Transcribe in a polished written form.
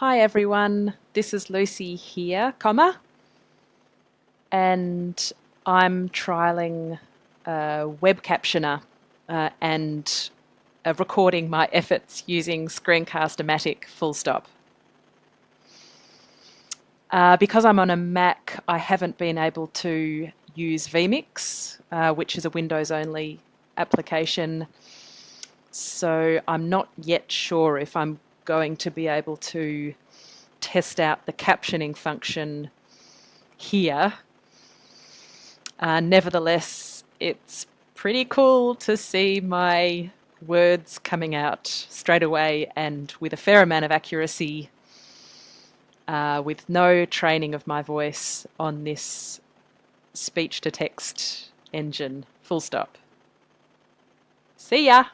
Hi everyone, this is Lucy here, and I'm trialing Webcaptioner and recording my efforts using Screencast-O-Matic full stop. Because I'm on a Mac, I haven't been able to use vMix, which is a Windows-only application, so I'm not yet sure if I'm going to be able to test out the captioning function here. Nevertheless, it's pretty cool to see my words coming out straight away and with a fair amount of accuracy, with no training of my voice on this speech to text engine. Full stop. See ya!